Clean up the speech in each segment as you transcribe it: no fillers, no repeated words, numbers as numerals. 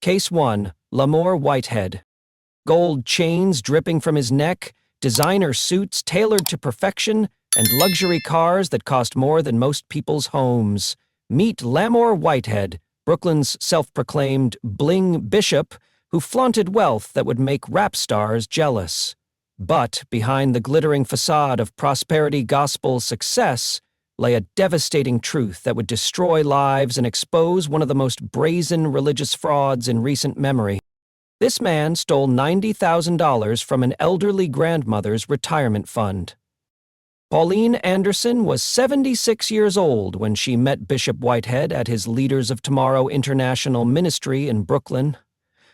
Case 1. Lamore Whitehead. Gold chains dripping from his neck, designer suits tailored to perfection, and luxury cars that cost more than most people's homes. Meet Lamore Whitehead, Brooklyn's self-proclaimed bling bishop, who flaunted wealth that would make rap stars jealous. But behind the glittering facade of prosperity gospel success lay a devastating truth that would destroy lives and expose one of the most brazen religious frauds in recent memory. This man stole $90,000 from an elderly grandmother's retirement fund. Pauline Anderson was 76 years old when she met Bishop Whitehead at his Leaders of Tomorrow International Ministry in Brooklyn.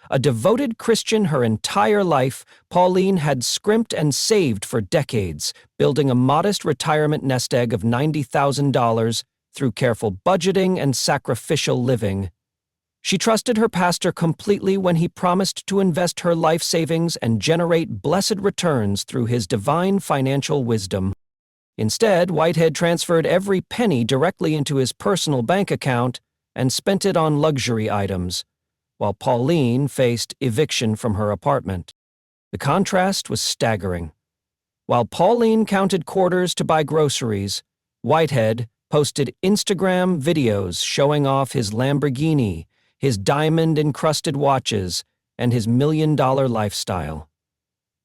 A devoted Christian her entire life, Pauline had scrimped and saved for decades, building a modest retirement nest egg of $90,000 through careful budgeting and sacrificial living. She trusted her pastor completely when he promised to invest her life savings and generate blessed returns through his divine financial wisdom. Instead, Whitehead transferred every penny directly into his personal bank account and spent it on luxury items, while Pauline faced eviction from her apartment. The contrast was staggering. While Pauline counted quarters to buy groceries, Whitehead posted Instagram videos showing off his Lamborghini, his diamond-encrusted watches, and his million-dollar lifestyle.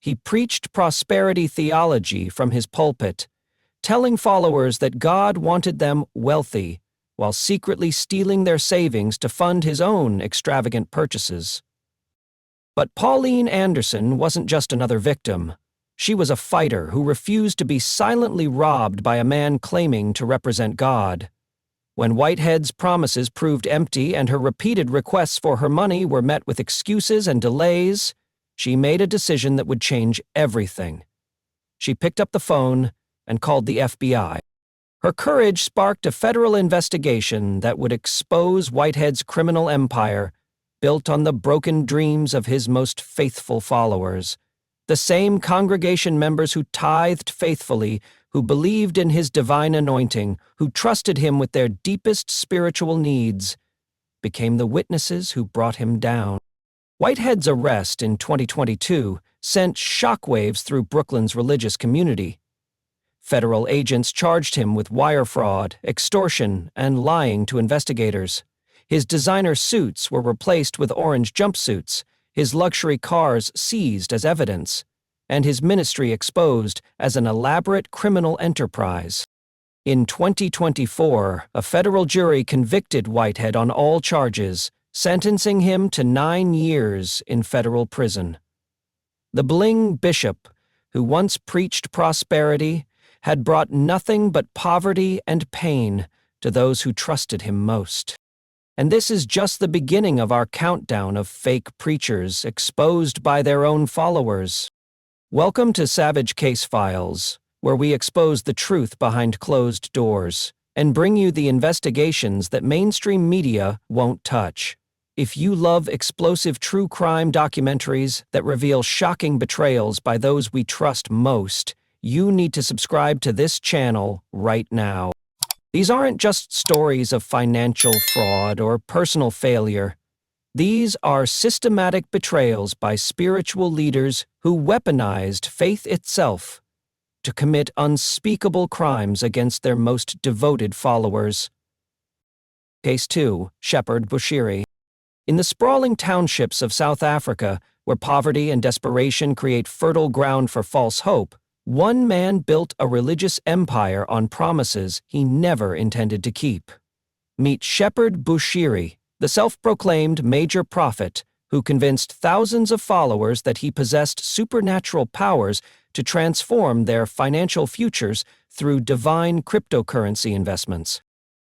He preached prosperity theology from his pulpit, telling followers that God wanted them wealthy, while secretly stealing their savings to fund his own extravagant purchases. But Pauline Anderson wasn't just another victim. She was a fighter who refused to be silently robbed by a man claiming to represent God. When Whitehead's promises proved empty and her repeated requests for her money were met with excuses and delays, she made a decision that would change everything. She picked up the phone and called the FBI. Her courage sparked a federal investigation that would expose Whitehead's criminal empire, built on the broken dreams of his most faithful followers. The same congregation members who tithed faithfully, who believed in his divine anointing, who trusted him with their deepest spiritual needs, became the witnesses who brought him down. Whitehead's arrest in 2022 sent shockwaves through Brooklyn's religious community. Federal agents charged him with wire fraud, extortion, and lying to investigators. His designer suits were replaced with orange jumpsuits, his luxury cars seized as evidence, and his ministry exposed as an elaborate criminal enterprise. In 2024, a federal jury convicted Whitehead on all charges, sentencing him to 9 years in federal prison. The bling bishop, who once preached prosperity, had brought nothing but poverty and pain to those who trusted him most. And this is just the beginning of our countdown of fake preachers exposed by their own followers. Welcome to Savage Case Files, where we expose the truth behind closed doors and bring you the investigations that mainstream media won't touch. If you love explosive true crime documentaries that reveal shocking betrayals by those we trust most, you need to subscribe to this channel right now. These aren't just stories of financial fraud or personal failure. These are systematic betrayals by spiritual leaders who weaponized faith itself to commit unspeakable crimes against their most devoted followers. Case 2. Shepherd Bushiri. In the sprawling townships of South Africa, where poverty and desperation create fertile ground for false hope, one man built a religious empire on promises he never intended to keep. Meet Shepherd Bushiri, the self-proclaimed major prophet who convinced thousands of followers that he possessed supernatural powers to transform their financial futures through divine cryptocurrency investments.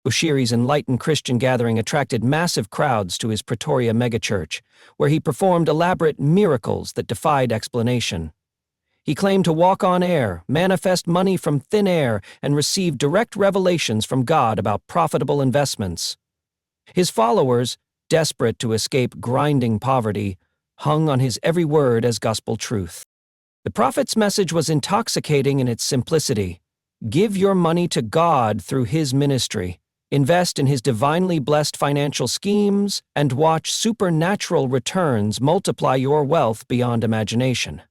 Bushiri's enlightened Christian gathering attracted massive crowds to his Pretoria megachurch, where he performed elaborate miracles that defied explanation. He claimed to walk on air, manifest money from thin air, and receive direct revelations from God about profitable investments. His followers, desperate to escape grinding poverty, hung on his every word as gospel truth. The prophet's message was intoxicating in its simplicity. Give your money to God through his ministry. invest in his divinely blessed financial schemes, and watch supernatural returns multiply your wealth beyond imagination.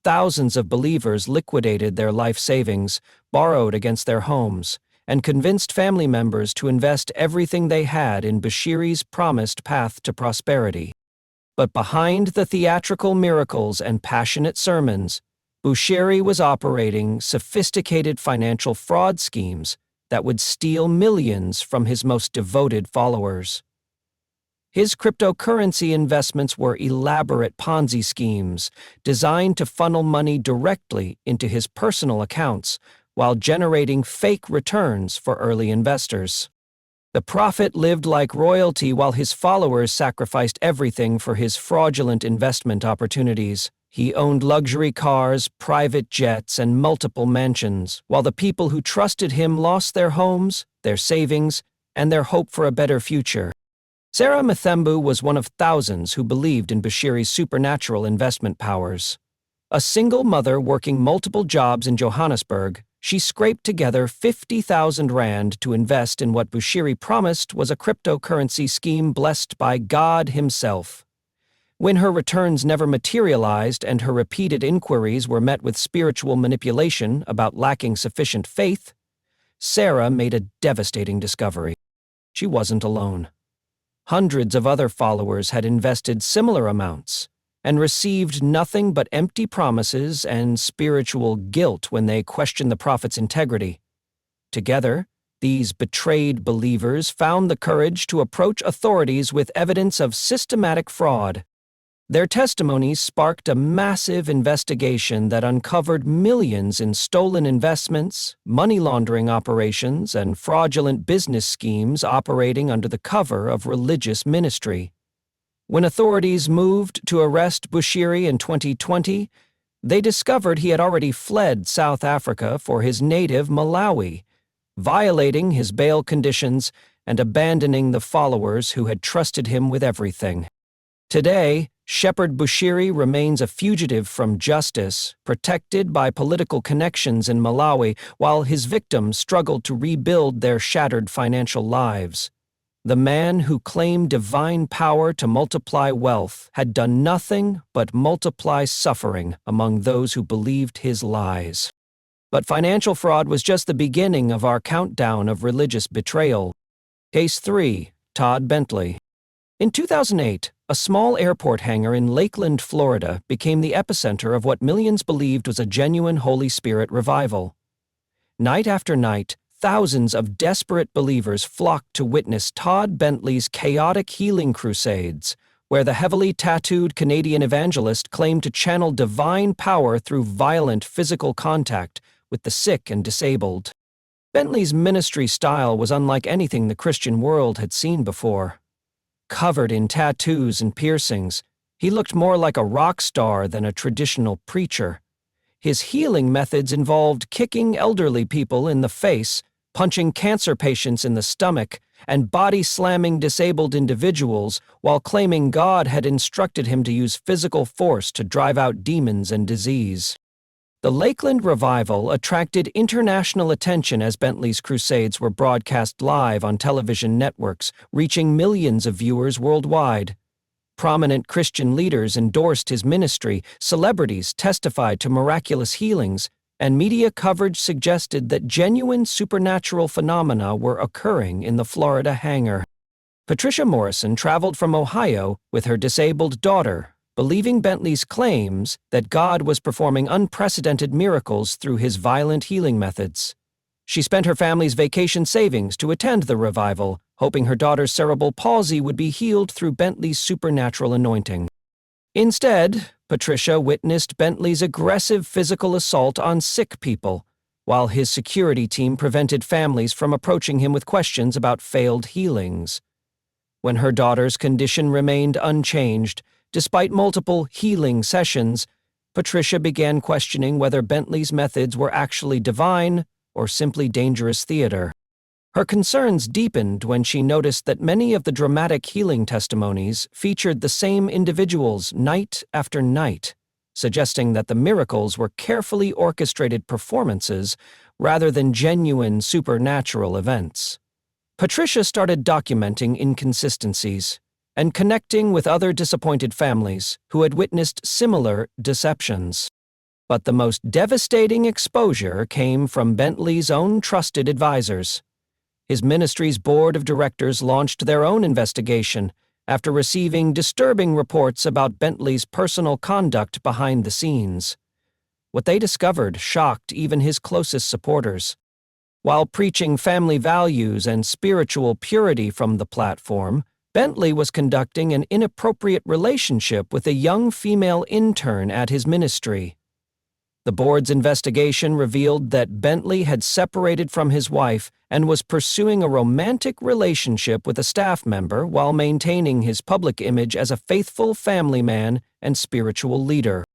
Thousands of believers liquidated their life savings, borrowed against their homes, and convinced family members to invest everything they had in Bushiri's promised path to prosperity. But behind the theatrical miracles and passionate sermons, Bushiri was operating sophisticated financial fraud schemes that would steal millions from his most devoted followers. His cryptocurrency investments were elaborate Ponzi schemes designed to funnel money directly into his personal accounts while generating fake returns for early investors. The prophet lived like royalty while his followers sacrificed everything for his fraudulent investment opportunities. He owned luxury cars, private jets, and multiple mansions, while the people who trusted him lost their homes, their savings, and their hope for a better future. Sarah Mathembu was one of thousands who believed in Bushiri's supernatural investment powers. A single mother working multiple jobs in Johannesburg, she scraped together 50,000 rand to invest in what Bushiri promised was a cryptocurrency scheme blessed by God himself. When her returns never materialized and her repeated inquiries were met with spiritual manipulation about lacking sufficient faith, Sarah made a devastating discovery. She wasn't alone. Hundreds of other followers had invested similar amounts and received nothing but empty promises and spiritual guilt when they questioned the prophet's integrity. Together, these betrayed believers found the courage to approach authorities with evidence of systematic fraud. Their testimonies sparked a massive investigation that uncovered millions in stolen investments, money laundering operations, and fraudulent business schemes operating under the cover of religious ministry. When authorities moved to arrest Bushiri in 2020, they discovered he had already fled South Africa for his native Malawi, violating his bail conditions and abandoning the followers who had trusted him with everything. Today, Shepherd Bushiri remains a fugitive from justice, protected by political connections in Malawi, while his victims struggled to rebuild their shattered financial lives. The man who claimed divine power to multiply wealth had done nothing but multiply suffering among those who believed his lies. But financial fraud was just the beginning of our countdown of religious betrayal. Case 3. Todd Bentley. In 2008, a small airport hangar in Lakeland, Florida, became the epicenter of what millions believed was a genuine Holy Spirit revival. Night after night, thousands of desperate believers flocked to witness Todd Bentley's chaotic healing crusades, where the heavily tattooed Canadian evangelist claimed to channel divine power through violent physical contact with the sick and disabled. Bentley's ministry style was unlike anything the Christian world had seen before. Covered in tattoos and piercings, he looked more like a rock star than a traditional preacher. His healing methods involved kicking elderly people in the face, punching cancer patients in the stomach, and body-slamming disabled individuals while claiming God had instructed him to use physical force to drive out demons and disease. The Lakeland revival attracted international attention as Bentley's crusades were broadcast live on television networks, reaching millions of viewers worldwide. Prominent Christian leaders endorsed his ministry, celebrities testified to miraculous healings, and media coverage suggested that genuine supernatural phenomena were occurring in the Florida hangar. Patricia Morrison traveled from Ohio with her disabled daughter, believing Bentley's claims that God was performing unprecedented miracles through his violent healing methods. She spent her family's vacation savings to attend the revival, hoping her daughter's cerebral palsy would be healed through Bentley's supernatural anointing. Instead, Patricia witnessed Bentley's aggressive physical assault on sick people, while his security team prevented families from approaching him with questions about failed healings. When her daughter's condition remained unchanged, despite multiple healing sessions, Patricia began questioning whether Bentley's methods were actually divine or simply dangerous theater. Her concerns deepened when she noticed that many of the dramatic healing testimonies featured the same individuals night after night, suggesting that the miracles were carefully orchestrated performances rather than genuine supernatural events. Patricia started documenting inconsistencies and connecting with other disappointed families who had witnessed similar deceptions. But the most devastating exposure came from Bentley's own trusted advisors. His ministry's board of directors launched their own investigation after receiving disturbing reports about Bentley's personal conduct behind the scenes. What they discovered shocked even his closest supporters. While preaching family values and spiritual purity from the platform, Bentley was conducting an inappropriate relationship with a young female intern at his ministry. The board's investigation revealed that Bentley had separated from his wife and was pursuing a romantic relationship with a staff member while maintaining his public image as a faithful family man and spiritual leader.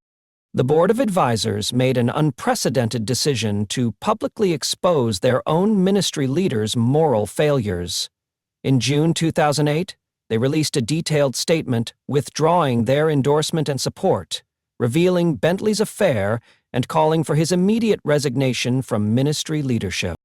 The Board of Advisors made an unprecedented decision to publicly expose their own ministry leaders' moral failures. In June 2008, they released a detailed statement withdrawing their endorsement and support, revealing Bentley's affair and calling for his immediate resignation from ministry leadership.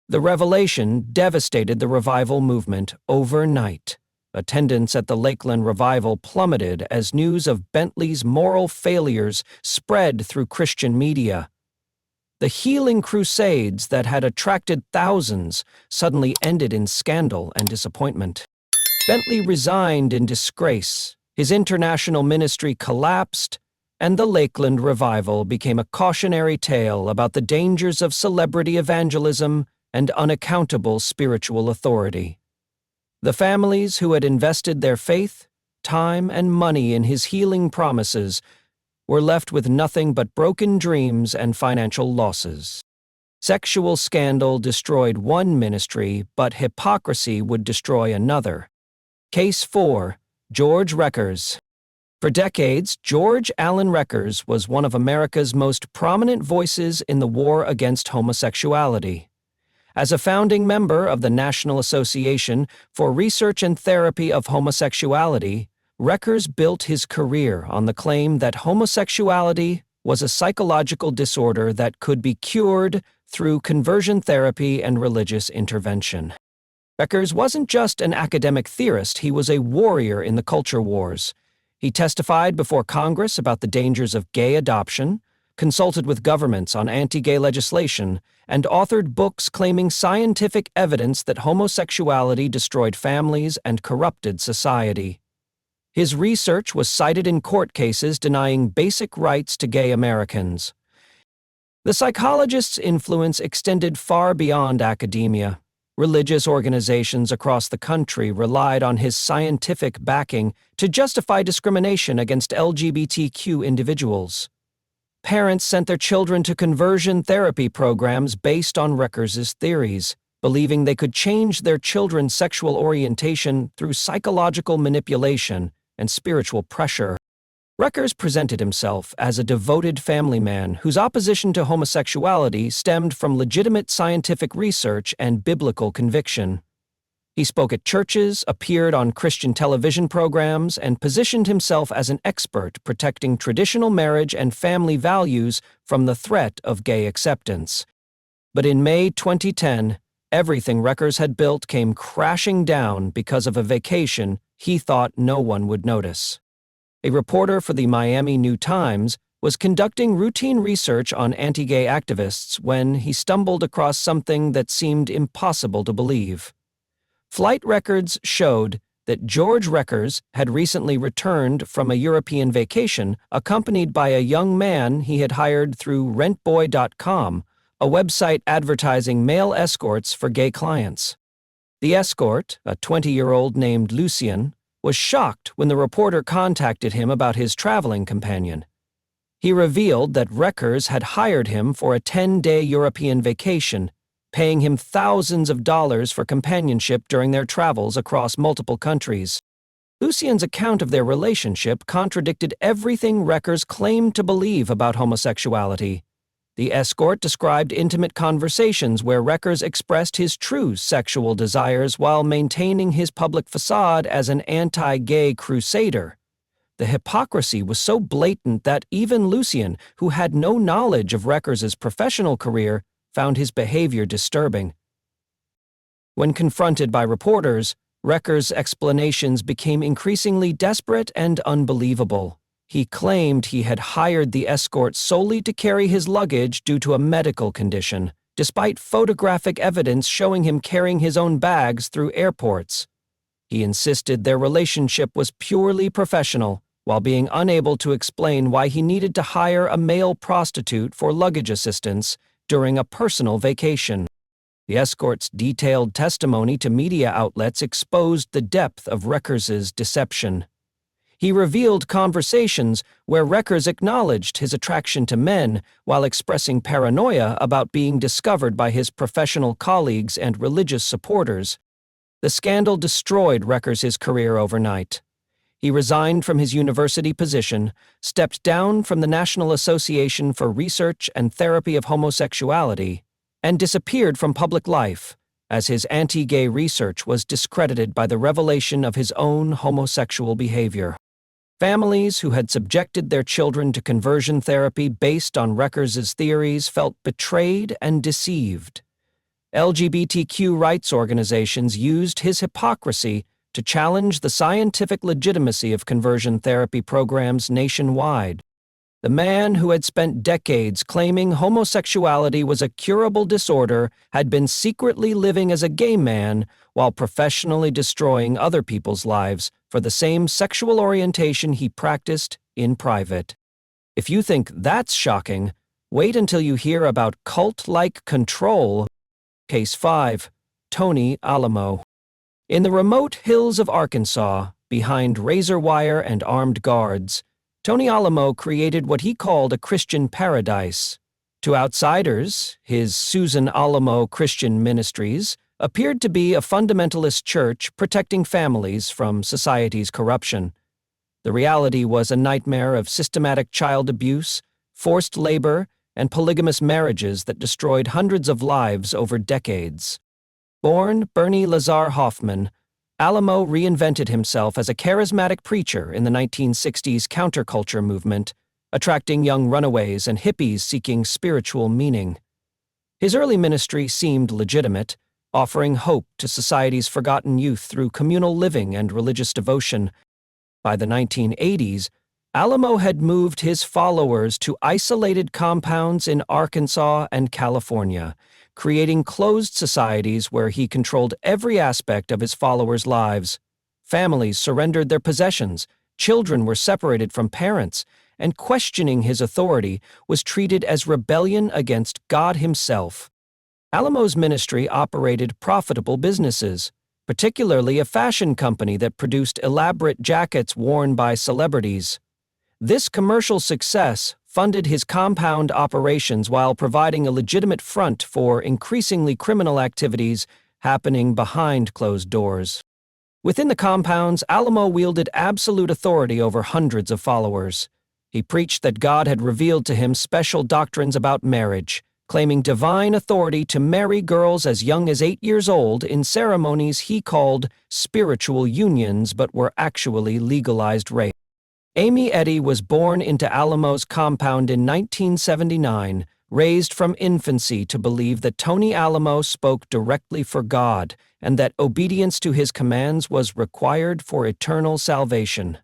The revelation devastated the revival movement overnight. Attendance at the Lakeland revival plummeted as news of Bentley's moral failures spread through Christian media. The healing crusades that had attracted thousands suddenly ended in scandal and disappointment. Bentley resigned in disgrace, his international ministry collapsed, and the Lakeland revival became a cautionary tale about the dangers of celebrity evangelism and unaccountable spiritual authority. The families who had invested their faith, time, and money in his healing promises were left with nothing but broken dreams and financial losses. Sexual scandal destroyed one ministry, but hypocrisy would destroy another. Case 4. George Reckers. For decades, George Allen Reckers was one of America's most prominent voices in the war against homosexuality. As a founding member of the National Association for Research and Therapy of Homosexuality, Reckers built his career on the claim that homosexuality was a psychological disorder that could be cured through conversion therapy and religious intervention. Reckers wasn't just an academic theorist, he was a warrior in the culture wars. He testified before Congress about the dangers of gay adoption, consulted with governments on anti-gay legislation, and authored books claiming scientific evidence that homosexuality destroyed families and corrupted society. His research was cited in court cases denying basic rights to gay Americans. The psychologist's influence extended far beyond academia. Religious organizations across the country relied on his scientific backing to justify discrimination against LGBTQ individuals. Parents sent their children to conversion therapy programs based on Reckers' theories, believing they could change their children's sexual orientation through psychological manipulation and spiritual pressure. Reckers presented himself as a devoted family man whose opposition to homosexuality stemmed from legitimate scientific research and biblical conviction. He spoke at churches, appeared on Christian television programs, and positioned himself as an expert protecting traditional marriage and family values from the threat of gay acceptance. But in May 2010, everything Reckers had built came crashing down because of a vacation he thought no one would notice. A reporter for the Miami New Times was conducting routine research on anti-gay activists when he stumbled across something that seemed impossible to believe. Flight records showed that George Reckers had recently returned from a European vacation accompanied by a young man he had hired through rentboy.com, a website advertising male escorts for gay clients. The escort, a 20-year-old named Lucien, was shocked when the reporter contacted him about his traveling companion. He revealed that Reckers had hired him for a 10-day European vacation, paying him thousands of dollars for companionship during their travels across multiple countries. Lucien's account of their relationship contradicted everything Reckers claimed to believe about homosexuality. The escort described intimate conversations where Reckers expressed his true sexual desires while maintaining his public facade as an anti-gay crusader. The hypocrisy was so blatant that even Lucien, who had no knowledge of Reckers' professional career, found his behavior disturbing. When confronted by reporters, Recker's explanations became increasingly desperate and unbelievable. He claimed he had hired the escort solely to carry his luggage due to a medical condition, despite photographic evidence showing him carrying his own bags through airports. He insisted their relationship was purely professional, while being unable to explain why he needed to hire a male prostitute for luggage assistance during a personal vacation. The escort's detailed testimony to media outlets exposed the depth of Reckers's deception. He revealed conversations where Reckers acknowledged his attraction to men while expressing paranoia about being discovered by his professional colleagues and religious supporters. The scandal destroyed Reckers's career overnight. He resigned from his university position, stepped down from the National Association for Research and Therapy of Homosexuality, and disappeared from public life, as his anti-gay research was discredited by the revelation of his own homosexual behavior. Families who had subjected their children to conversion therapy based on Reckers's theories felt betrayed and deceived. LGBTQ rights organizations used his hypocrisy to challenge the scientific legitimacy of conversion therapy programs nationwide. The man who had spent decades claiming homosexuality was a curable disorder had been secretly living as a gay man while professionally destroying other people's lives for the same sexual orientation he practiced in private. If you think that's shocking, wait until you hear about cult-like control. Case 5. Tony Alamo. In the remote hills of Arkansas, behind razor wire and armed guards, Tony Alamo created what he called a Christian paradise. To outsiders, his Susan Alamo Christian Ministries appeared to be a fundamentalist church protecting families from society's corruption. The reality was a nightmare of systematic child abuse, forced labor, and polygamous marriages that destroyed hundreds of lives over decades. Born Bernie Lazar Hoffman, Alamo reinvented himself as a charismatic preacher in the 1960s counterculture movement, attracting young runaways and hippies seeking spiritual meaning. His early ministry seemed legitimate, offering hope to society's forgotten youth through communal living and religious devotion. By the 1980s, Alamo had moved his followers to isolated compounds in Arkansas and California, creating closed societies where he controlled every aspect of his followers' lives. Families surrendered their possessions, children were separated from parents, and questioning his authority was treated as rebellion against God himself. Alamo's ministry operated profitable businesses, particularly a fashion company that produced elaborate jackets worn by celebrities. This commercial success funded his compound operations while providing a legitimate front for increasingly criminal activities happening behind closed doors. Within the compounds, Alamo wielded absolute authority over hundreds of followers. He preached that God had revealed to him special doctrines about marriage, claiming divine authority to marry girls as young as 8 years old in ceremonies he called spiritual unions but were actually legalized rape. Amy Eddy was born into Alamo's compound in 1979, raised from infancy to believe that Tony Alamo spoke directly for God and that obedience to his commands was required for eternal salvation.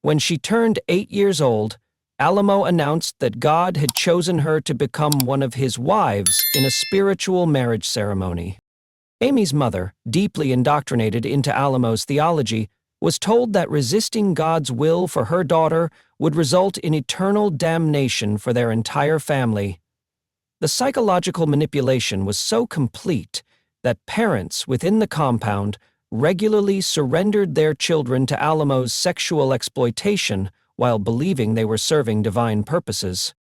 When she turned 8 years old, Alamo announced that God had chosen her to become one of his wives in a spiritual marriage ceremony. Amy's mother, deeply indoctrinated into Alamo's theology, was told that resisting God's will for her daughter would result in eternal damnation for their entire family. The psychological manipulation was so complete that parents within the compound regularly surrendered their children to Alamo's sexual exploitation while believing they were serving divine purposes.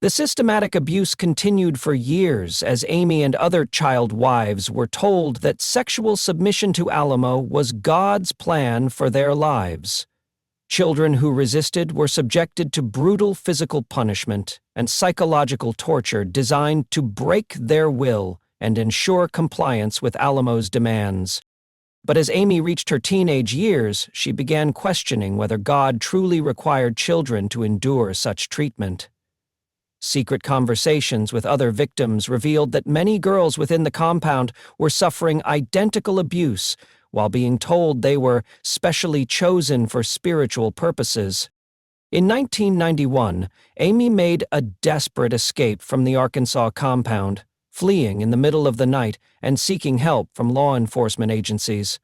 The systematic abuse continued for years as Amy and other child wives were told that sexual submission to Alamo was God's plan for their lives. Children who resisted were subjected to brutal physical punishment and psychological torture designed to break their will and ensure compliance with Alamo's demands. But as Amy reached her teenage years, she began questioning whether God truly required children to endure such treatment. Secret conversations with other victims revealed that many girls within the compound were suffering identical abuse while being told they were specially chosen for spiritual purposes. In 1991, Amy made a desperate escape from the Arkansas compound, fleeing in the middle of the night and seeking help from law enforcement agencies.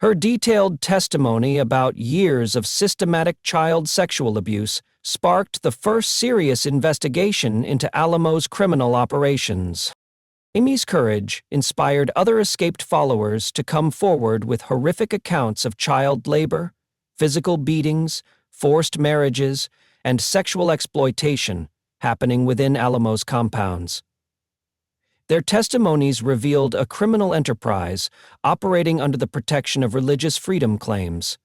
Her detailed testimony about years of systematic child sexual abuse sparked the first serious investigation into Alamo's criminal operations. Amy's courage inspired other escaped followers to come forward with horrific accounts of child labor, physical beatings, forced marriages, and sexual exploitation happening within Alamo's compounds. Their testimonies revealed a criminal enterprise operating under the protection of religious freedom claims.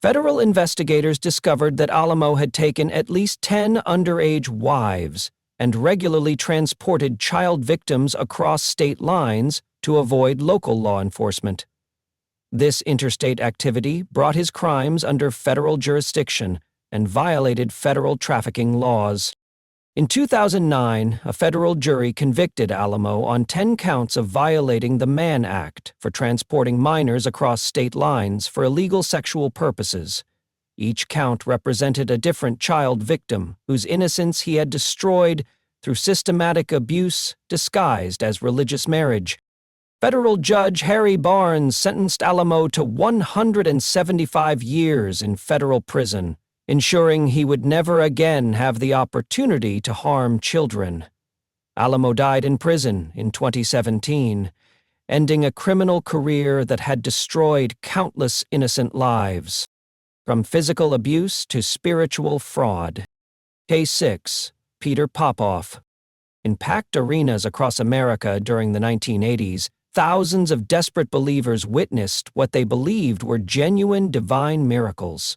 Federal investigators discovered that Alamo had taken at least 10 underage wives and regularly transported child victims across state lines to avoid local law enforcement. This interstate activity brought his crimes under federal jurisdiction and violated federal trafficking laws. In 2009, a federal jury convicted Alamo on 10 counts of violating the Mann Act for transporting minors across state lines for illegal sexual purposes. Each count represented a different child victim whose innocence he had destroyed through systematic abuse disguised as religious marriage. Federal Judge Harry Barnes sentenced Alamo to 175 years in federal prison, ensuring he would never again have the opportunity to harm children. Alamo died in prison in 2017, ending a criminal career that had destroyed countless innocent lives. From physical abuse to spiritual fraud. Case 6. Peter Popoff. In packed arenas across America during the 1980s, thousands of desperate believers witnessed what they believed were genuine divine miracles.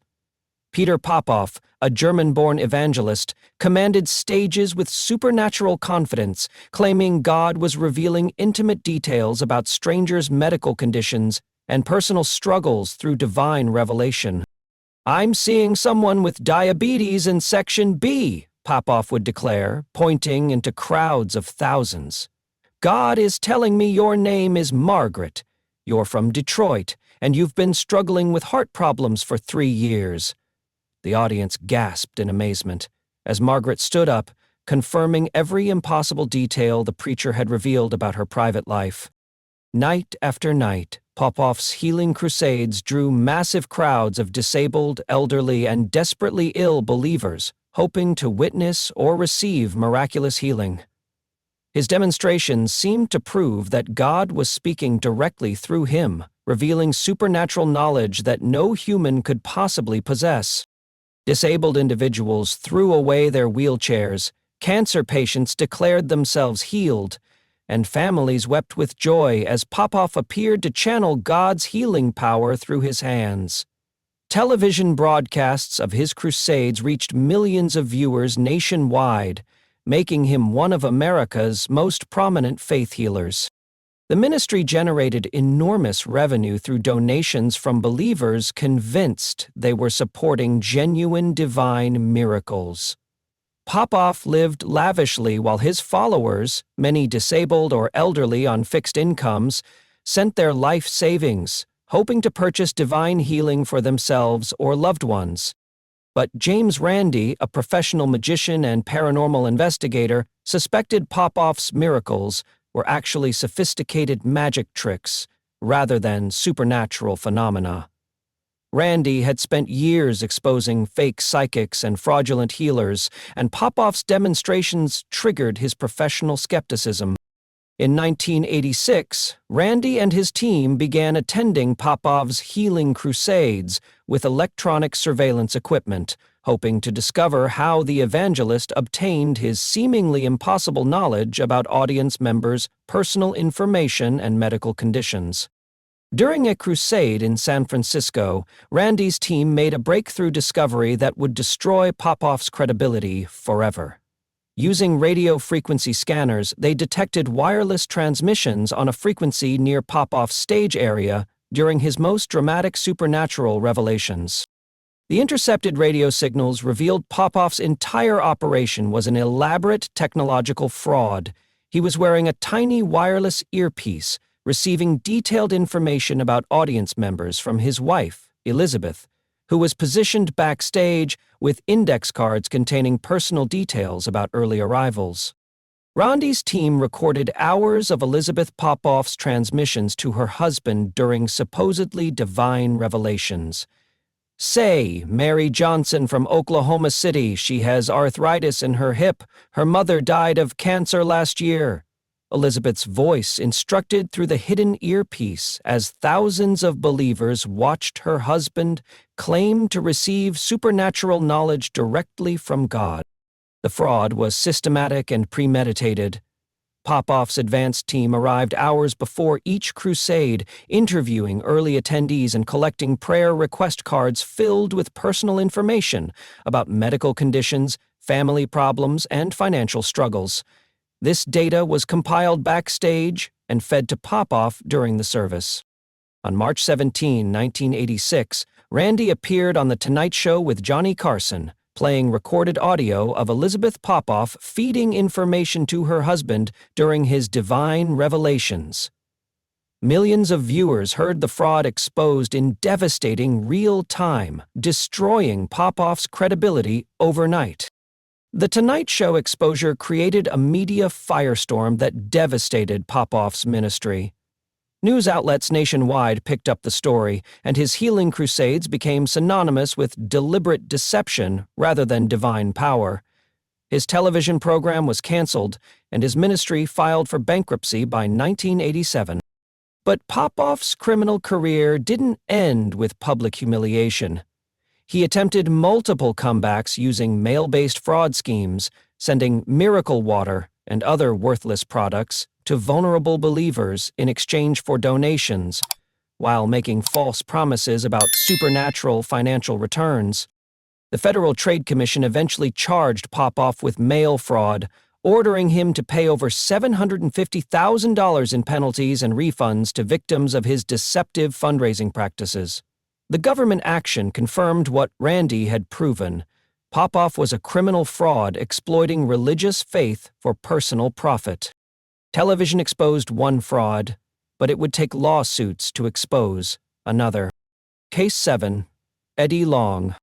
Peter Popoff, a German-born evangelist, commanded stages with supernatural confidence, claiming God was revealing intimate details about strangers' medical conditions and personal struggles through divine revelation. "I'm seeing someone with diabetes in Section B," Popoff would declare, pointing into crowds of thousands. "God is telling me your name is Margaret. You're from Detroit, and you've been struggling with heart problems for 3 years." The audience gasped in amazement as Margaret stood up, confirming every impossible detail the preacher had revealed about her private life. Night after night, Popoff's healing crusades drew massive crowds of disabled, elderly, and desperately ill believers, hoping to witness or receive miraculous healing. His demonstrations seemed to prove that God was speaking directly through him, revealing supernatural knowledge that no human could possibly possess. Disabled individuals threw away their wheelchairs, cancer patients declared themselves healed, and families wept with joy as Popoff appeared to channel God's healing power through his hands. Television broadcasts of his crusades reached millions of viewers nationwide, making him one of America's most prominent faith healers. The ministry generated enormous revenue through donations from believers convinced they were supporting genuine divine miracles. Popoff lived lavishly while his followers, many disabled or elderly on fixed incomes, sent their life savings, hoping to purchase divine healing for themselves or loved ones. But James Randi, a professional magician and paranormal investigator, suspected Popoff's miracles were actually sophisticated magic tricks rather than supernatural phenomena. Randi had spent years exposing fake psychics and fraudulent healers, and Popoff's demonstrations triggered his professional skepticism. In 1986, Randi and his team began attending Popoff's healing crusades with electronic surveillance equipment, hoping to discover how the evangelist obtained his seemingly impossible knowledge about audience members' personal information and medical conditions. During a crusade in San Francisco, Randi's team made a breakthrough discovery that would destroy Popoff's credibility forever. Using radio frequency scanners, they detected wireless transmissions on a frequency near Popoff's stage area during his most dramatic supernatural revelations. The intercepted radio signals revealed Popoff's entire operation was an elaborate technological fraud. He was wearing a tiny wireless earpiece, receiving detailed information about audience members from his wife, Elizabeth, who was positioned backstage with index cards containing personal details about early arrivals. Randy's team recorded hours of Elizabeth Popoff's transmissions to her husband during supposedly divine revelations. Say, Mary Johnson from Oklahoma City, she has arthritis in her hip. Her mother died of cancer last year. Elizabeth's voice instructed through the hidden earpiece as thousands of believers watched her husband claim to receive supernatural knowledge directly from God. The fraud was systematic and premeditated. Popoff's advanced team arrived hours before each crusade, interviewing early attendees and collecting prayer request cards filled with personal information about medical conditions, family problems, and financial struggles. This data was compiled backstage and fed to Popoff during the service. On March 17, 1986, Randy appeared on The Tonight Show with Johnny Carson, playing recorded audio of Elizabeth Popoff feeding information to her husband during his divine revelations. Millions of viewers heard the fraud exposed in devastating real time, destroying Popoff's credibility overnight. The Tonight Show exposure created a media firestorm that devastated Popoff's ministry. News outlets nationwide picked up the story, and his healing crusades became synonymous with deliberate deception rather than divine power. His television program was canceled, and his ministry filed for bankruptcy by 1987. But Popoff's criminal career didn't end with public humiliation. He attempted multiple comebacks using mail-based fraud schemes, sending miracle water and other worthless products to vulnerable believers in exchange for donations, while making false promises about supernatural financial returns. The Federal Trade Commission eventually charged Popoff with mail fraud, ordering him to pay over $750,000 in penalties and refunds to victims of his deceptive fundraising practices. The government action confirmed what Randy had proven. Popoff was a criminal fraud exploiting religious faith for personal profit. Television exposed one fraud, but it would take lawsuits to expose another. Case 7. Eddie Long.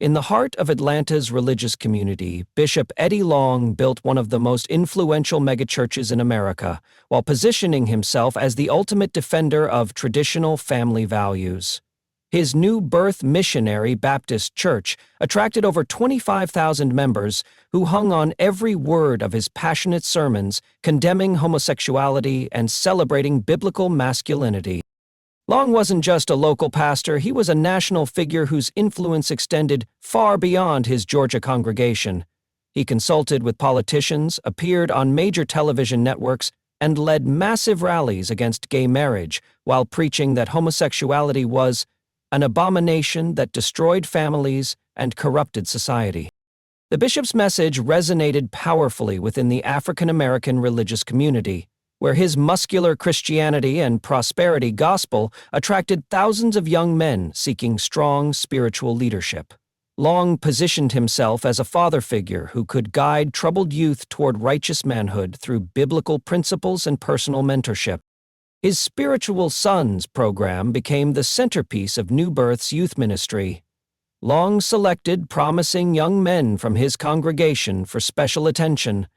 In the heart of Atlanta's religious community, Bishop Eddie Long built one of the most influential megachurches in America, while positioning himself as the ultimate defender of traditional family values. His New Birth Missionary Baptist Church attracted over 25,000 members who hung on every word of his passionate sermons condemning homosexuality and celebrating biblical masculinity. Long wasn't just a local pastor, he was a national figure whose influence extended far beyond his Georgia congregation. He consulted with politicians, appeared on major television networks, and led massive rallies against gay marriage while preaching that homosexuality was an abomination that destroyed families and corrupted society. The bishop's message resonated powerfully within the African American religious community, where his muscular Christianity and prosperity gospel attracted thousands of young men seeking strong spiritual leadership. Long positioned himself as a father figure who could guide troubled youth toward righteous manhood through biblical principles and personal mentorship. His Spiritual Sons program became the centerpiece of New Birth's youth ministry. Long selected promising young men from his congregation for special attention,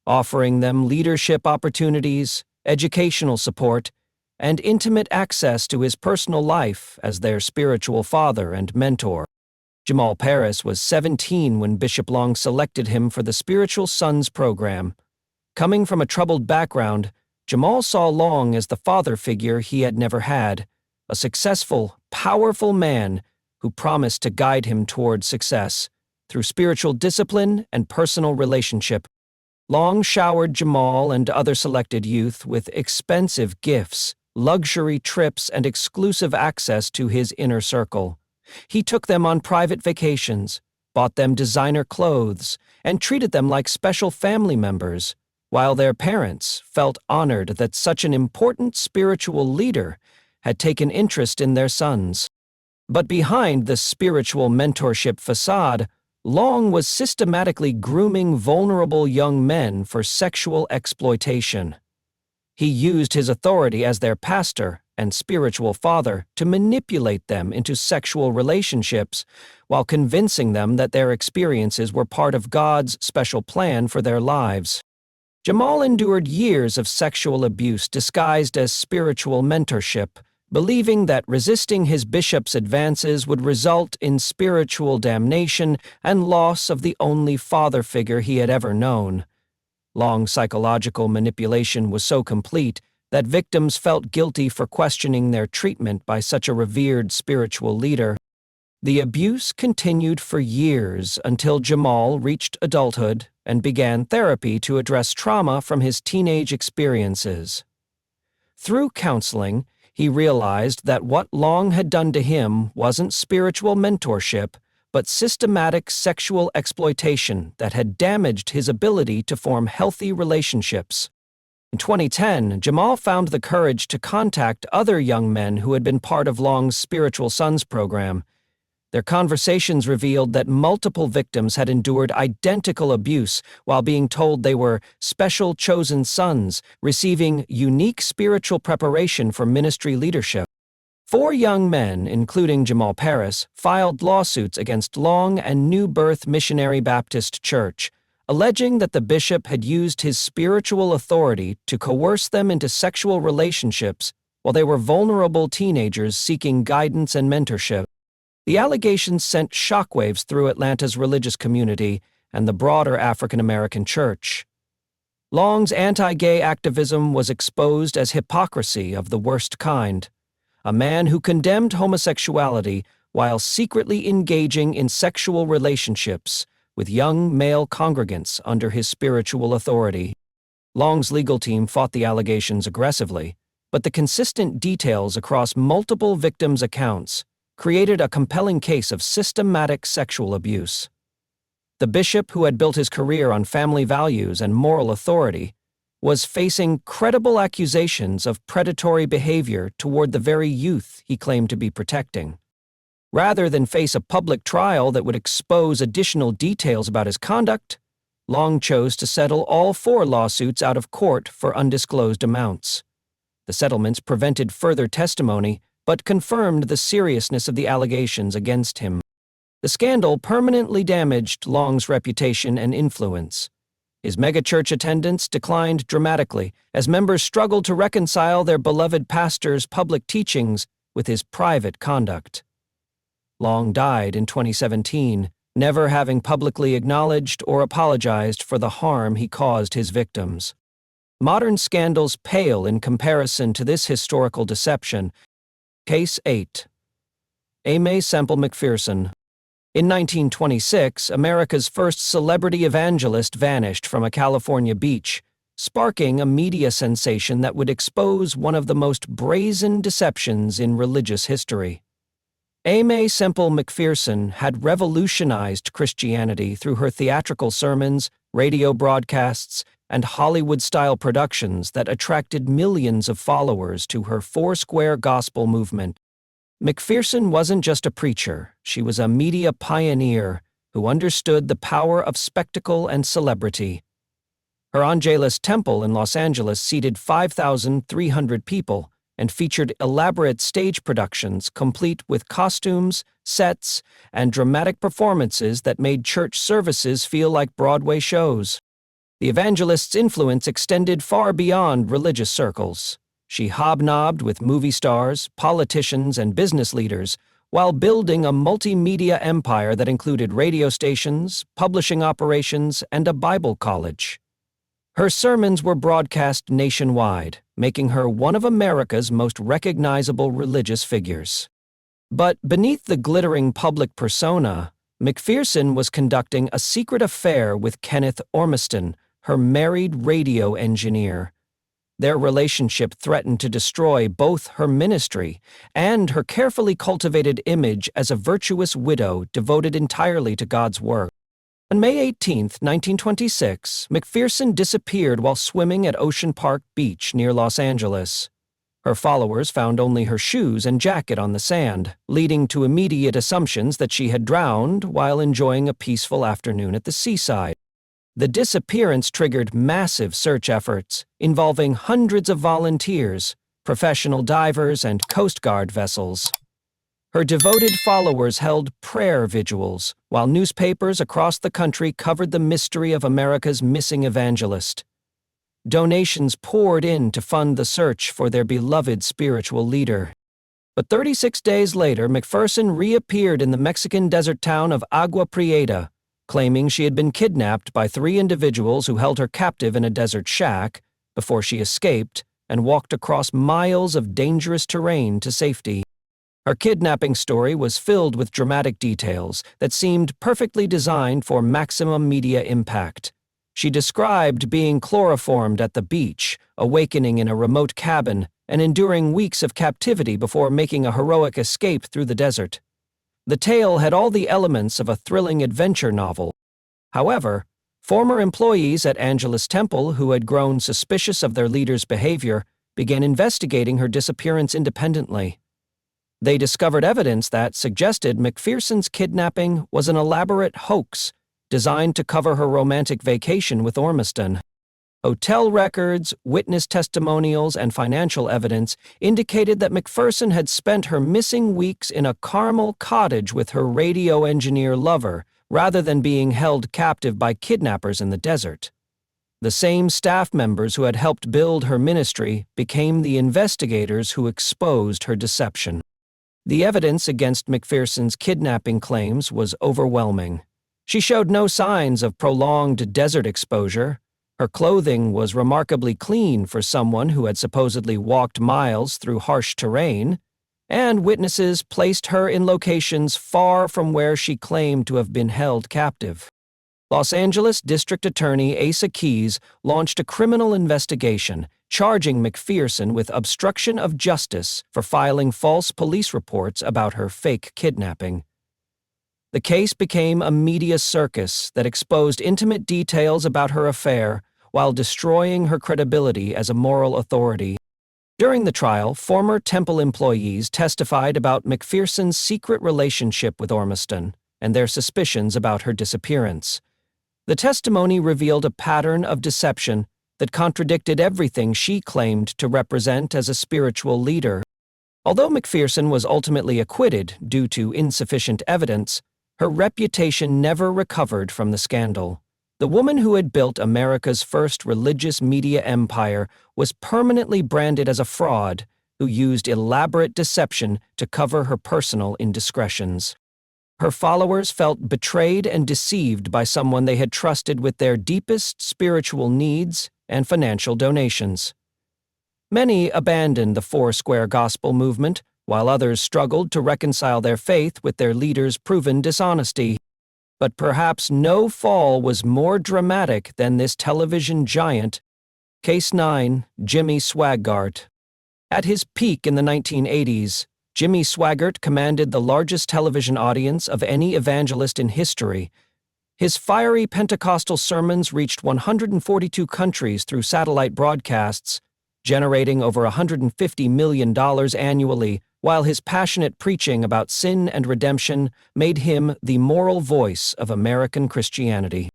offering them leadership opportunities, educational support, and intimate access to his personal life as their spiritual father and mentor. Jamal Paris was 17 when Bishop Long selected him for the Spiritual Sons program. Coming from a troubled background, Jamal saw Long as the father figure he had never had, a successful, powerful man who promised to guide him toward success through spiritual discipline and personal relationship. Long showered Jamal and other selected youth with expensive gifts, luxury trips, and exclusive access to his inner circle. He took them on private vacations, bought them designer clothes, and treated them like special family members, while their parents felt honored that such an important spiritual leader had taken interest in their sons. But behind the spiritual mentorship facade, Long was systematically grooming vulnerable young men for sexual exploitation. He used his authority as their pastor and spiritual father to manipulate them into sexual relationships while convincing them that their experiences were part of God's special plan for their lives. Jamal endured years of sexual abuse disguised as spiritual mentorship, believing that resisting his bishop's advances would result in spiritual damnation and loss of the only father figure he had ever known. Long's psychological manipulation was so complete that victims felt guilty for questioning their treatment by such a revered spiritual leader. The abuse continued for years until Jamal reached adulthood and began therapy to address trauma from his teenage experiences. Through counseling, he realized that what Long had done to him wasn't spiritual mentorship, but systematic sexual exploitation that had damaged his ability to form healthy relationships. In 2010, Jamal found the courage to contact other young men who had been part of Long's Spiritual Sons program. Their conversations revealed that multiple victims had endured identical abuse while being told they were special chosen sons, receiving unique spiritual preparation for ministry leadership. 4 young men, including Jamal Paris, filed lawsuits against Long and New Birth Missionary Baptist Church, alleging that the bishop had used his spiritual authority to coerce them into sexual relationships while they were vulnerable teenagers seeking guidance and mentorship. The allegations sent shockwaves through Atlanta's religious community and the broader African American church. Long's anti-gay activism was exposed as hypocrisy of the worst kind. A man who condemned homosexuality while secretly engaging in sexual relationships with young male congregants under his spiritual authority. Long's legal team fought the allegations aggressively, but the consistent details across multiple victims' accounts created a compelling case of systematic sexual abuse. The bishop, who had built his career on family values and moral authority, was facing credible accusations of predatory behavior toward the very youth he claimed to be protecting. Rather than face a public trial that would expose additional details about his conduct, Long chose to settle all 4 lawsuits out of court for undisclosed amounts. The settlements prevented further testimony, but confirmed the seriousness of the allegations against him. The scandal permanently damaged Long's reputation and influence. His megachurch attendance declined dramatically as members struggled to reconcile their beloved pastor's public teachings with his private conduct. Long died in 2017, never having publicly acknowledged or apologized for the harm he caused his victims. Modern scandals pale in comparison to this historical deception. Case 8. Aimee Semple McPherson. In 1926, America's first celebrity evangelist vanished from a California beach, sparking a media sensation that would expose one of the most brazen deceptions in religious history. Aimee Semple McPherson had revolutionized Christianity through her theatrical sermons, radio broadcasts, and Hollywood-style productions that attracted millions of followers to her Foursquare gospel movement. McPherson wasn't just a preacher, she was a media pioneer who understood the power of spectacle and celebrity. Her Angelus Temple in Los Angeles seated 5,300 people and featured elaborate stage productions complete with costumes, sets, and dramatic performances that made church services feel like Broadway shows. The evangelist's influence extended far beyond religious circles. She hobnobbed with movie stars, politicians, and business leaders while building a multimedia empire that included radio stations, publishing operations, and a Bible college. Her sermons were broadcast nationwide, making her one of America's most recognizable religious figures. But beneath the glittering public persona, McPherson was conducting a secret affair with Kenneth Ormiston, her married radio engineer. Their relationship threatened to destroy both her ministry and her carefully cultivated image as a virtuous widow devoted entirely to God's work. On May 18, 1926, McPherson disappeared while swimming at Ocean Park Beach near Los Angeles. Her followers found only her shoes and jacket on the sand, leading to immediate assumptions that she had drowned while enjoying a peaceful afternoon at the seaside. The disappearance triggered massive search efforts, involving hundreds of volunteers, professional divers, and Coast Guard vessels. Her devoted followers held prayer vigils, while newspapers across the country covered the mystery of America's missing evangelist. Donations poured in to fund the search for their beloved spiritual leader. But 36 days later, McPherson reappeared in the Mexican desert town of Agua Prieta, claiming she had been kidnapped by 3 individuals who held her captive in a desert shack before she escaped and walked across miles of dangerous terrain to safety. Her kidnapping story was filled with dramatic details that seemed perfectly designed for maximum media impact. She described being chloroformed at the beach, awakening in a remote cabin, and enduring weeks of captivity before making a heroic escape through the desert. The tale had all the elements of a thrilling adventure novel. However, former employees at Angelus Temple who had grown suspicious of their leader's behavior began investigating her disappearance independently. They discovered evidence that suggested McPherson's kidnapping was an elaborate hoax designed to cover her romantic vacation with Ormiston. Hotel records, witness testimonials, and financial evidence indicated that McPherson had spent her missing weeks in a Carmel cottage with her radio engineer lover, rather than being held captive by kidnappers in the desert. The same staff members who had helped build her ministry became the investigators who exposed her deception. The evidence against McPherson's kidnapping claims was overwhelming. She showed no signs of prolonged desert exposure. Her clothing was remarkably clean for someone who had supposedly walked miles through harsh terrain, and witnesses placed her in locations far from where she claimed to have been held captive. Los Angeles District Attorney Asa Keys launched a criminal investigation, charging McPherson with obstruction of justice for filing false police reports about her fake kidnapping. The case became a media circus that exposed intimate details about her affair while destroying her credibility as a moral authority. During the trial, former Temple employees testified about McPherson's secret relationship with Ormiston and their suspicions about her disappearance. The testimony revealed a pattern of deception that contradicted everything she claimed to represent as a spiritual leader. Although McPherson was ultimately acquitted due to insufficient evidence, her reputation never recovered from the scandal. The woman who had built America's first religious media empire was permanently branded as a fraud who used elaborate deception to cover her personal indiscretions. Her followers felt betrayed and deceived by someone they had trusted with their deepest spiritual needs and financial donations. Many abandoned the Foursquare gospel movement, while others struggled to reconcile their faith with their leader's proven dishonesty. But perhaps no fall was more dramatic than this television giant. Case 9, Jimmy Swaggart. At his peak in the 1980s, Jimmy Swaggart commanded the largest television audience of any evangelist in history. His fiery Pentecostal sermons reached 142 countries through satellite broadcasts, generating over $150 million annually, while his passionate preaching about sin and redemption made him the moral voice of American Christianity.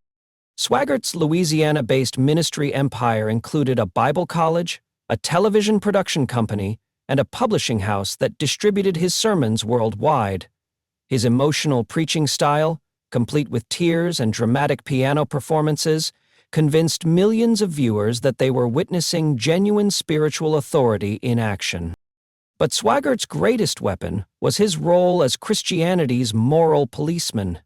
Swaggart's Louisiana-based ministry empire included a Bible college, a television production company, and a publishing house that distributed his sermons worldwide. His emotional preaching style, complete with tears and dramatic piano performances, convinced millions of viewers that they were witnessing genuine spiritual authority in action. But Swaggart's greatest weapon was his role as Christianity's moral policeman.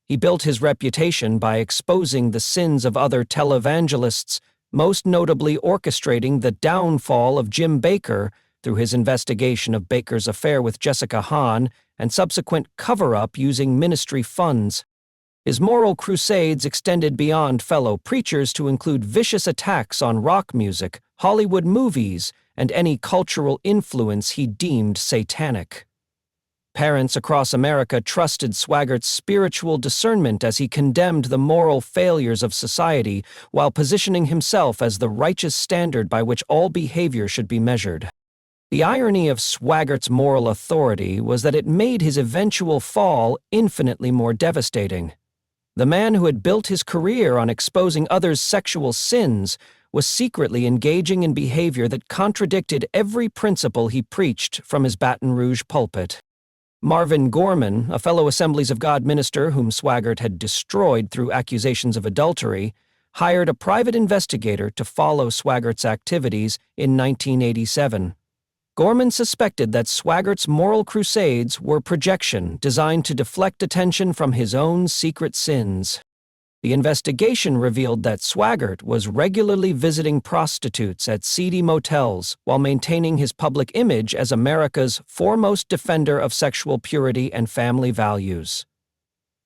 He built his reputation by exposing the sins of other televangelists, most notably orchestrating the downfall of Jim Bakker through his investigation of Bakker's affair with Jessica Hahn and subsequent cover-up using ministry funds. His moral crusades extended beyond fellow preachers to include vicious attacks on rock music, Hollywood movies, and any cultural influence he deemed satanic. Parents across America trusted Swaggart's spiritual discernment as he condemned the moral failures of society while positioning himself as the righteous standard by which all behavior should be measured. The irony of Swaggart's moral authority was that it made his eventual fall infinitely more devastating. The man who had built his career on exposing others' sexual sins was secretly engaging in behavior that contradicted every principle he preached from his Baton Rouge pulpit. Marvin Gorman, a fellow Assemblies of God minister whom Swaggart had destroyed through accusations of adultery, hired a private investigator to follow Swaggart's activities in 1987. Gorman suspected that Swaggart's moral crusades were projection designed to deflect attention from his own secret sins. The investigation revealed that Swaggart was regularly visiting prostitutes at seedy motels while maintaining his public image as America's foremost defender of sexual purity and family values.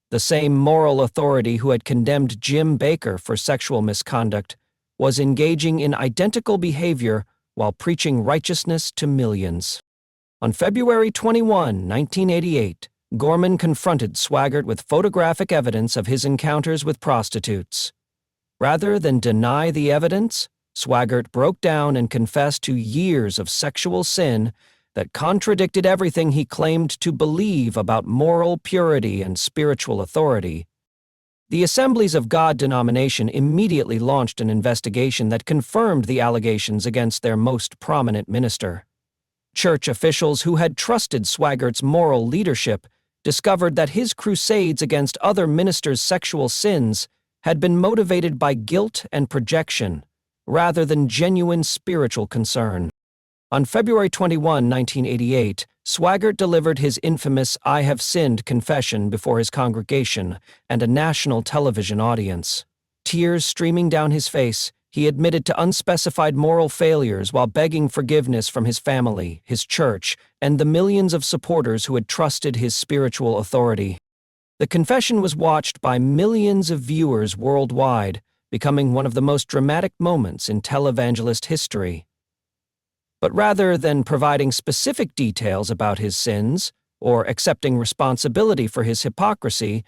The same moral authority who had condemned Jim Bakker for sexual misconduct was engaging in identical behavior while preaching righteousness to millions. On February 21, 1988, Gorman confronted Swaggart with photographic evidence of his encounters with prostitutes. Rather than deny the evidence, Swaggart broke down and confessed to years of sexual sin that contradicted everything he claimed to believe about moral purity and spiritual authority. The Assemblies of God denomination immediately launched an investigation that confirmed the allegations against their most prominent minister. Church officials who had trusted Swaggart's moral leadership discovered that his crusades against other ministers' sexual sins had been motivated by guilt and projection, rather than genuine spiritual concern. On February 21, 1988, Swaggart delivered his infamous "I have sinned" confession before his congregation and a national television audience. Tears streaming down his face, he admitted to unspecified moral failures while begging forgiveness from his family, his church, and the millions of supporters who had trusted his spiritual authority. The confession was watched by millions of viewers worldwide, becoming one of the most dramatic moments in televangelist history. But rather than providing specific details about his sins, or accepting responsibility for his hypocrisy,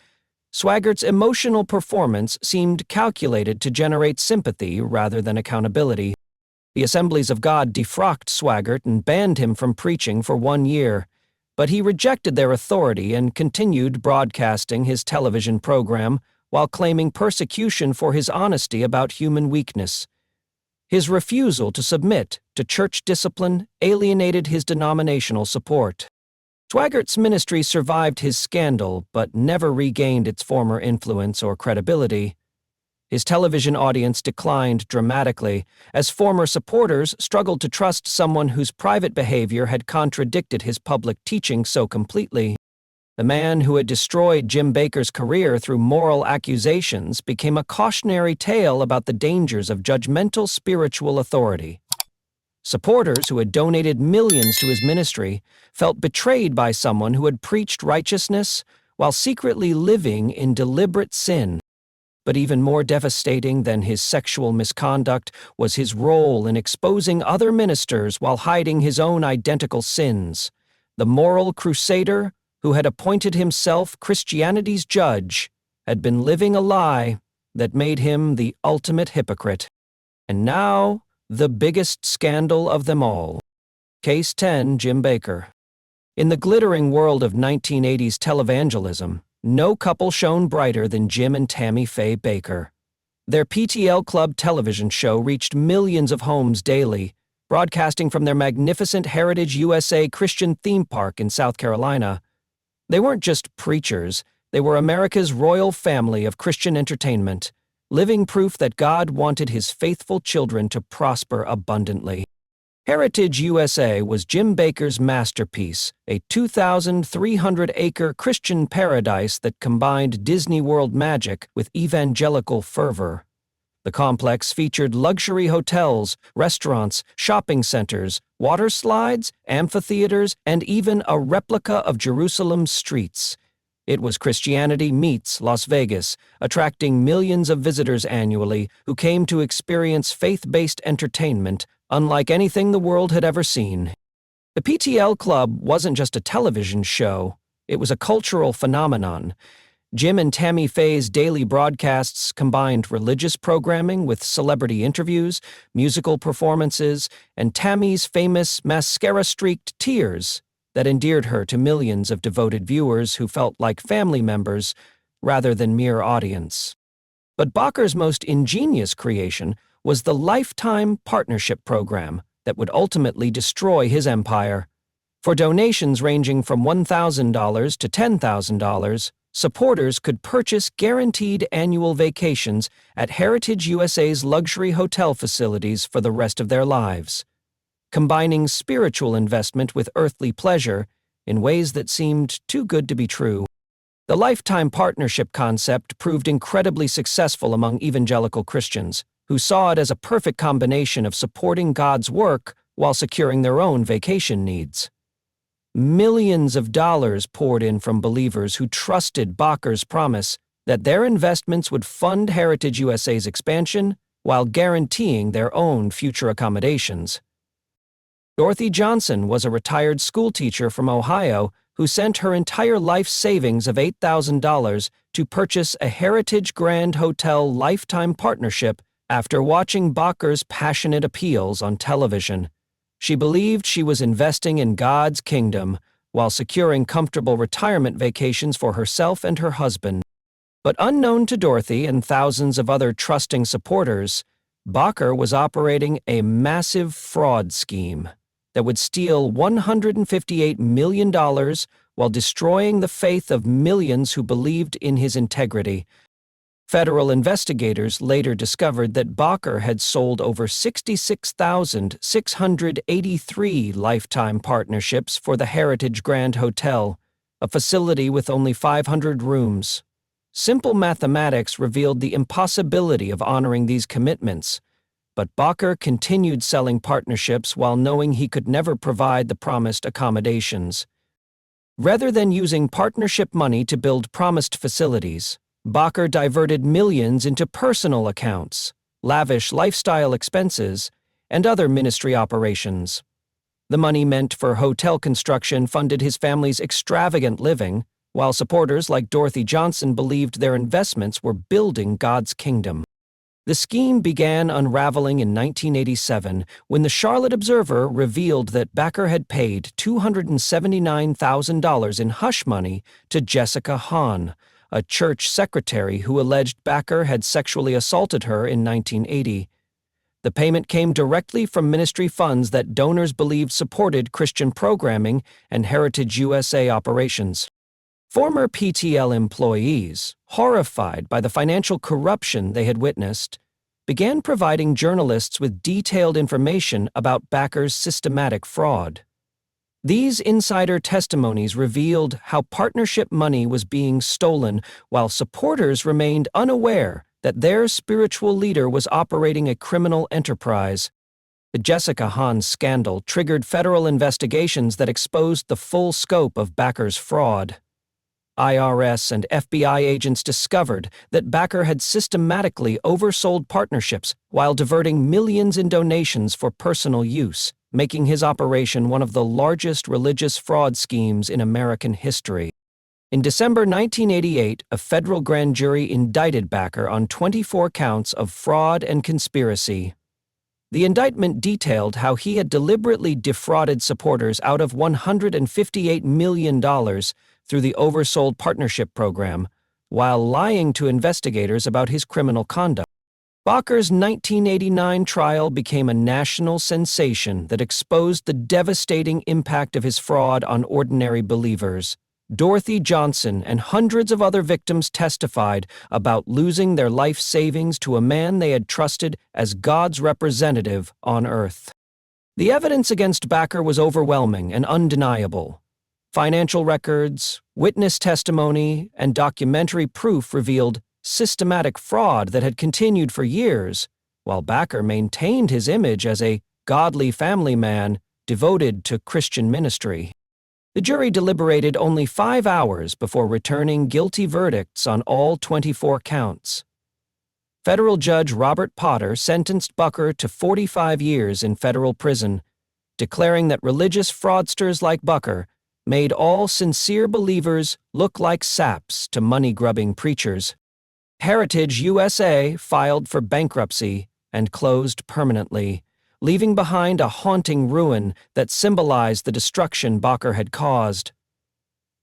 Swaggart's emotional performance seemed calculated to generate sympathy rather than accountability. The Assemblies of God defrocked Swaggart and banned him from preaching for 1 year, but he rejected their authority and continued broadcasting his television program while claiming persecution for his honesty about human weakness. His refusal to submit to church discipline alienated his denominational support. Swaggart's ministry survived his scandal but never regained its former influence or credibility. His television audience declined dramatically as former supporters struggled to trust someone whose private behavior had contradicted his public teaching so completely. The man who had destroyed Jim Bakker's career through moral accusations became a cautionary tale about the dangers of judgmental spiritual authority. Supporters who had donated millions to his ministry felt betrayed by someone who had preached righteousness while secretly living in deliberate sin. But even more devastating than his sexual misconduct was his role in exposing other ministers while hiding his own identical sins. The moral crusader, who had appointed himself Christianity's judge, had been living a lie that made him the ultimate hypocrite. And now, the biggest scandal of them all. Case 10, Jim Bakker. In the glittering world of 1980s televangelism, no couple shone brighter than Jim and Tammy Faye Bakker. Their PTL Club television show reached millions of homes daily, broadcasting from their magnificent Heritage USA Christian theme park in South Carolina. They weren't just preachers, they were America's royal family of Christian entertainment, living proof that God wanted his faithful children to prosper abundantly. Heritage USA was Jim Bakker's masterpiece, a 2,300-acre Christian paradise that combined Disney World magic with evangelical fervor. The complex featured luxury hotels, restaurants, shopping centers, water slides, amphitheaters, and even a replica of Jerusalem's streets. It was Christianity meets Las Vegas, attracting millions of visitors annually who came to experience faith-based entertainment unlike anything the world had ever seen. The PTL Club wasn't just a television show, it was a cultural phenomenon. Jim and Tammy Faye's daily broadcasts combined religious programming with celebrity interviews, musical performances, and Tammy's famous mascara-streaked tears that endeared her to millions of devoted viewers who felt like family members rather than mere audience. But Bacher's most ingenious creation was the Lifetime Partnership Program that would ultimately destroy his empire. For donations ranging from $1,000 to $10,000, supporters could purchase guaranteed annual vacations at Heritage USA's luxury hotel facilities for the rest of their lives, combining spiritual investment with earthly pleasure in ways that seemed too good to be true. The Lifetime Partnership concept proved incredibly successful among evangelical Christians, who saw it as a perfect combination of supporting God's work while securing their own vacation needs. Millions of dollars poured in from believers who trusted Bacher's promise that their investments would fund Heritage USA's expansion while guaranteeing their own future accommodations. Dorothy Johnson was a retired schoolteacher from Ohio who sent her entire life savings of $8,000 to purchase a Heritage Grand Hotel Lifetime Partnership after watching Bacher's passionate appeals on television. She believed she was investing in God's kingdom while securing comfortable retirement vacations for herself and her husband. But unknown to Dorothy and thousands of other trusting supporters, Bacher was operating a massive fraud scheme that would steal $158 million while destroying the faith of millions who believed in his integrity. Federal investigators later discovered that Bacher had sold over 66,683 lifetime partnerships for the Heritage Grand Hotel, a facility with only 500 rooms. Simple mathematics revealed the impossibility of honoring these commitments, but Bacher continued selling partnerships while knowing he could never provide the promised accommodations. Rather than using partnership money to build promised facilities, Bacher diverted millions into personal accounts, lavish lifestyle expenses, and other ministry operations. The money meant for hotel construction funded his family's extravagant living, while supporters like Dorothy Johnson believed their investments were building God's kingdom. The scheme began unraveling in 1987 when the Charlotte Observer revealed that Bacher had paid $279,000 in hush money to Jessica Hahn, a church secretary who alleged Bacher had sexually assaulted her in 1980. The payment came directly from ministry funds that donors believed supported Christian programming and Heritage USA operations. Former PTL employees, horrified by the financial corruption they had witnessed, began providing journalists with detailed information about Bacher's systematic fraud. These insider testimonies revealed how partnership money was being stolen while supporters remained unaware that their spiritual leader was operating a criminal enterprise. The Jessica Hahn scandal triggered federal investigations that exposed the full scope of Bacher's fraud. IRS and FBI agents discovered that Bacher had systematically oversold partnerships while diverting millions in donations for personal use, making his operation one of the largest religious fraud schemes in American history. In December 1988, a federal grand jury indicted Bacher on 24 counts of fraud and conspiracy. The indictment detailed how he had deliberately defrauded supporters out of $158 million through the oversold partnership program, while lying to investigators about his criminal conduct. Bacher's 1989 trial became a national sensation that exposed the devastating impact of his fraud on ordinary believers. Dorothy Johnson and hundreds of other victims testified about losing their life savings to a man they had trusted as God's representative on earth. The evidence against Bacher was overwhelming and undeniable. Financial records, witness testimony, and documentary proof revealed systematic fraud that had continued for years, while Bacher maintained his image as a godly family man devoted to Christian ministry. The jury deliberated only 5 hours before returning guilty verdicts on all 24 counts. Federal Judge Robert Potter sentenced Bacher to 45 years in federal prison, declaring that religious fraudsters like Bacher made all sincere believers look like saps to money-grubbing preachers. Heritage USA filed for bankruptcy and closed permanently, leaving behind a haunting ruin that symbolized the destruction Bakker had caused.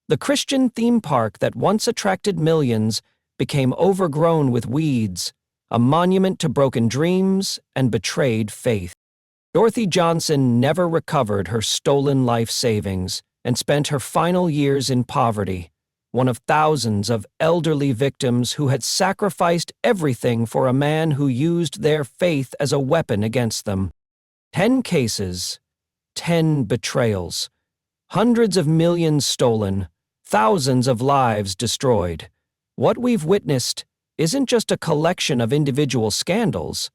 The Christian theme park that once attracted millions became overgrown with weeds, a monument to broken dreams and betrayed faith. Dorothy Johnson never recovered her stolen life savings and spent her final years in poverty, one of thousands of elderly victims who had sacrificed everything for a man who used their faith as a weapon against them. 10 cases, 10 betrayals, hundreds of millions stolen, thousands of lives destroyed. What we've witnessed isn't just a collection of individual scandals.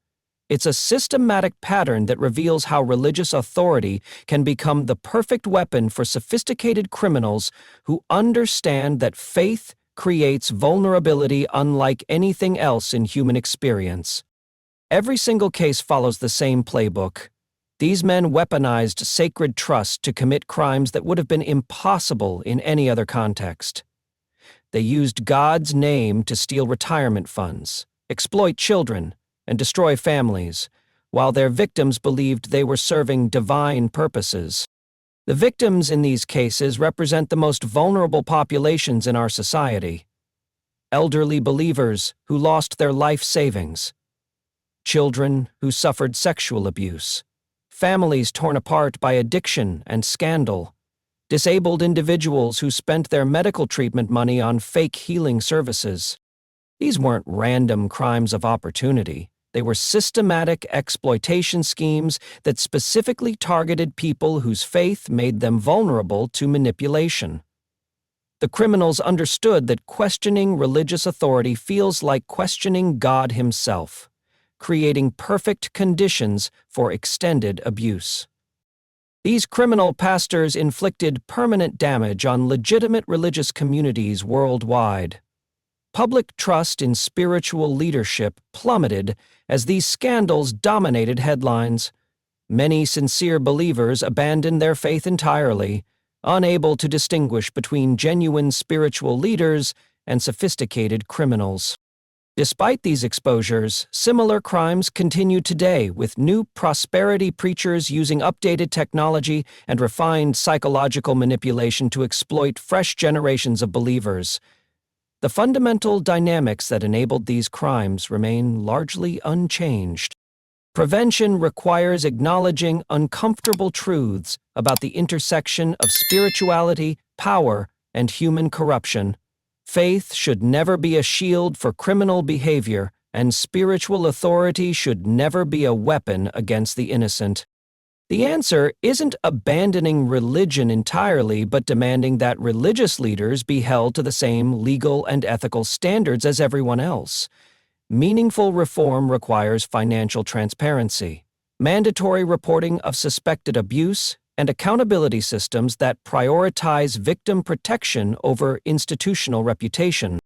It's a systematic pattern that reveals how religious authority can become the perfect weapon for sophisticated criminals who understand that faith creates vulnerability unlike anything else in human experience. Every single case follows the same playbook. These men weaponized sacred trust to commit crimes that would have been impossible in any other context. They used God's name to steal retirement funds, exploit children, and destroy families, while their victims believed they were serving divine purposes. The victims in these cases represent the most vulnerable populations in our society. Elderly believers who lost their life savings, children who suffered sexual abuse, families torn apart by addiction and scandal, disabled individuals who spent their medical treatment money on fake healing services. These weren't random crimes of opportunity. They were systematic exploitation schemes that specifically targeted people whose faith made them vulnerable to manipulation. The criminals understood that questioning religious authority feels like questioning God himself, creating perfect conditions for extended abuse. These criminal pastors inflicted permanent damage on legitimate religious communities worldwide. Public trust in spiritual leadership plummeted as these scandals dominated headlines. Many sincere believers abandoned their faith entirely, unable to distinguish between genuine spiritual leaders and sophisticated criminals. Despite these exposures, similar crimes continue today, with new prosperity preachers using updated technology and refined psychological manipulation to exploit fresh generations of believers. The fundamental dynamics that enabled these crimes remain largely unchanged. Prevention requires acknowledging uncomfortable truths about the intersection of spirituality, power, and human corruption. Faith should never be a shield for criminal behavior, and spiritual authority should never be a weapon against the innocent. The answer isn't abandoning religion entirely, but demanding that religious leaders be held to the same legal and ethical standards as everyone else. Meaningful reform requires financial transparency, mandatory reporting of suspected abuse, and accountability systems that prioritize victim protection over institutional reputation.